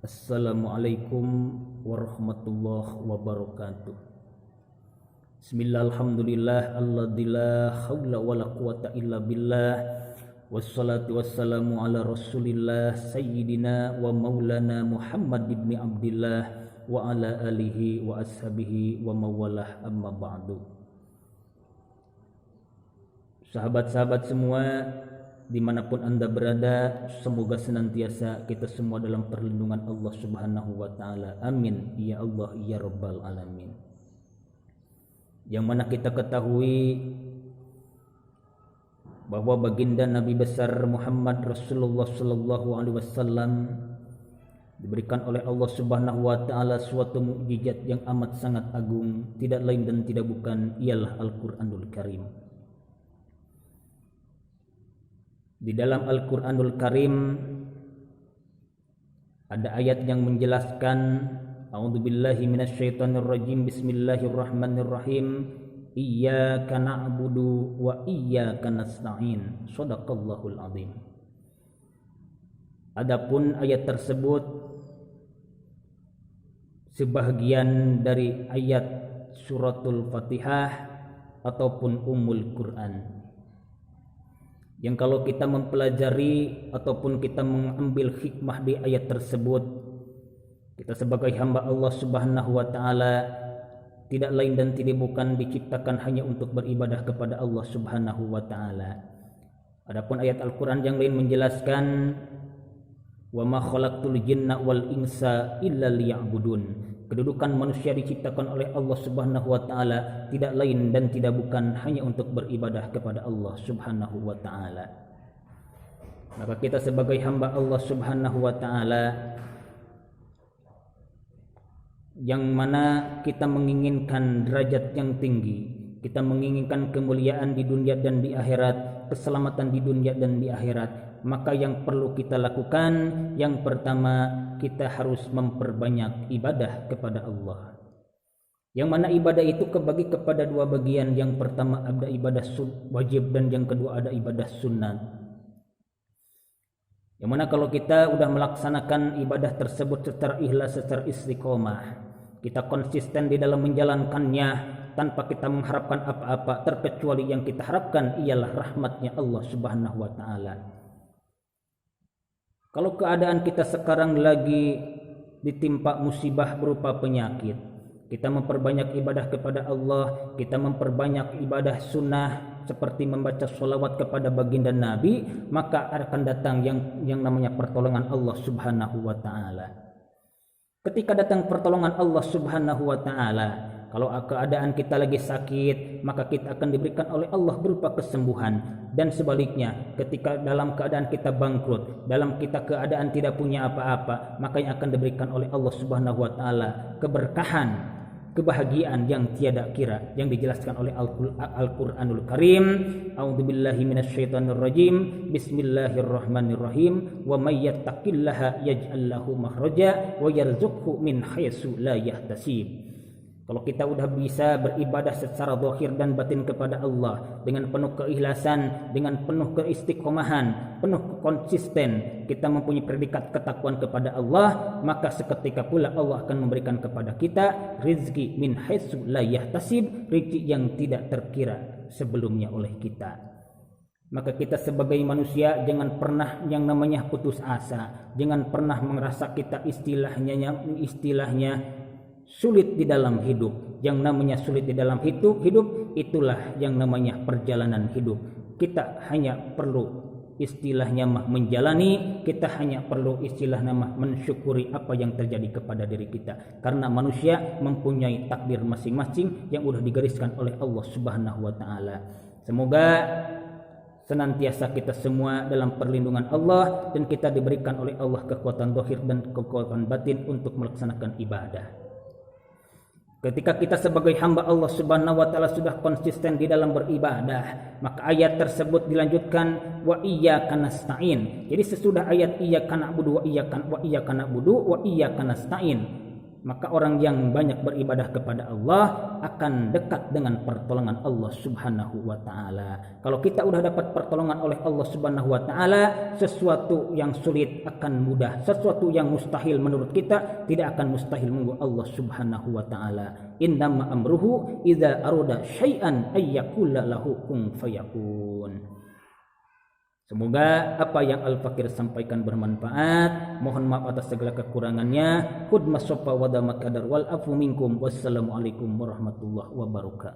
Assalamualaikum warahmatullahi wabarakatuh. Bismillah, alhamdulillah, alladzi la haula wala quwata illa billah. Wassalatu wassalamu ala rasulillah sayyidina wa maulana Muhammad ibn Abdillah wa ala alihi wa ashabihi wa mawalah, amma ba'du. Sahabat-sahabat semua, dimanapun anda berada, semoga senantiasa kita semua dalam perlindungan Allah subhanahu wa ta'ala. Amin ya Allah ya rabbal alamin. Yang mana kita ketahui bahwa baginda Nabi besar Muhammad Rasulullah sallallahu alaihi wasallam diberikan oleh Allah subhanahu wa ta'ala suatu mukjizat yang amat sangat agung, tidak lain dan tidak bukan ialah Al-Quranul Karim. Di dalam Al-Quranul Karim ada ayat yang menjelaskan, a'udzubillahi minasyaitonirrajim, bismillahirrahmanirrahim, iyyaka na'budu wa iyyaka nasta'in, shadaqallahul azim. Adapun ayat tersebut sebahagian dari ayat suratul Fatihah ataupun Ummul Quran, yang kalau kita mempelajari ataupun kita mengambil hikmah di ayat tersebut, kita sebagai hamba Allah subhanahu wa ta'ala tidak lain dan tidak bukan diciptakan hanya untuk beribadah kepada Allah subhanahu wa ta'ala. Adapun ayat Al-Quran yang lain menjelaskan, wa ma khalaqtul jinna wal insa illa liya'budun. Kedudukan manusia diciptakan oleh Allah subhanahu wa ta'ala tidak lain dan tidak bukan hanya untuk beribadah kepada Allah subhanahu wa ta'ala. Maka kita sebagai hamba Allah subhanahu wa ta'ala, yang mana kita menginginkan derajat yang tinggi, kita menginginkan kemuliaan di dunia dan di akhirat, keselamatan di dunia dan di akhirat, maka yang perlu kita lakukan, yang pertama, kita harus memperbanyak ibadah kepada Allah. Yang mana ibadah itu kebagi kepada dua bagian. Yang pertama ada ibadah wajib dan yang kedua ada ibadah sunnah. Yang mana kalau kita sudah melaksanakan ibadah tersebut secara ikhlas, secara istiqomah, kita konsisten di dalam menjalankannya tanpa kita mengharapkan apa-apa, terkecuali yang kita harapkan ialah rahmatnya Allah subhanahu wa ta'ala. Kalau keadaan kita sekarang lagi ditimpa musibah berupa penyakit, kita memperbanyak ibadah kepada Allah, kita memperbanyak ibadah sunnah seperti membaca sholawat kepada baginda Nabi, maka akan datang yang namanya pertolongan Allah subhanahu wa ta'ala. Ketika datang pertolongan Allah subhanahu wa ta'ala, kalau keadaan kita lagi sakit, maka kita akan diberikan oleh Allah berupa kesembuhan. Dan sebaliknya, ketika dalam keadaan kita bangkrut, dalam kita keadaan tidak punya apa-apa, maka yang akan diberikan oleh Allah subhanahu wa ta'ala keberkahan, kebahagiaan yang tiada kira, yang dijelaskan oleh Al-Quranul Karim. A'udzubillahi minasyaitonirrajim, bismillahirrahmanirrahim, wa may yattaqillaha yaj'al lahu makhraja wa yarzuqhu min haitsu la yahtasib. Kalau kita sudah bisa beribadah secara zahir dan batin kepada Allah dengan penuh keikhlasan, dengan penuh keistiqomahan, penuh konsisten, kita mempunyai predikat ketakwaan kepada Allah, maka seketika pula Allah akan memberikan kepada kita rizki min haitsu la yahtasib, rezeki yang tidak terkira sebelumnya oleh kita. Maka kita sebagai manusia jangan pernah yang namanya putus asa, jangan pernah merasa kita istilahnya sulit di dalam hidup. Yang namanya sulit di dalam hidup itulah yang namanya perjalanan hidup. Kita hanya perlu istilahnya menjalani, kita hanya perlu istilahnya mensyukuri apa yang terjadi kepada diri kita. Karena manusia mempunyai takdir masing-masing yang sudah digariskan oleh Allah subhanahu wa ta'ala. Semoga senantiasa kita semua dalam perlindungan Allah dan kita diberikan oleh Allah kekuatan zahir dan kekuatan batin untuk melaksanakan ibadah. Ketika kita sebagai hamba Allah subhanahu wa ta'ala sudah konsisten di dalam beribadah, maka ayat tersebut dilanjutkan wa iyyaka nasta'in. Jadi sesudah ayat iyyaka na'budu wa iyyaka na'budu wa iyyaka nasta'in, maka orang yang banyak beribadah kepada Allah akan dekat dengan pertolongan Allah Subhanahu wa taala. Kalau kita udah dapat pertolongan oleh Allah Subhanahu wa taala, sesuatu yang sulit akan mudah, sesuatu yang mustahil menurut kita tidak akan mustahil menurut Allah Subhanahu wa taala. Innama amruhu idza arada syai'an ayyakula lahu kun fayakun. Semoga apa yang Al-Fakir sampaikan bermanfaat. Mohon maaf atas segala kekurangannya. Khudmas sofa wa damat kadar wal afu minkum. Wassalamualaikum warahmatullahi wabarakatuh.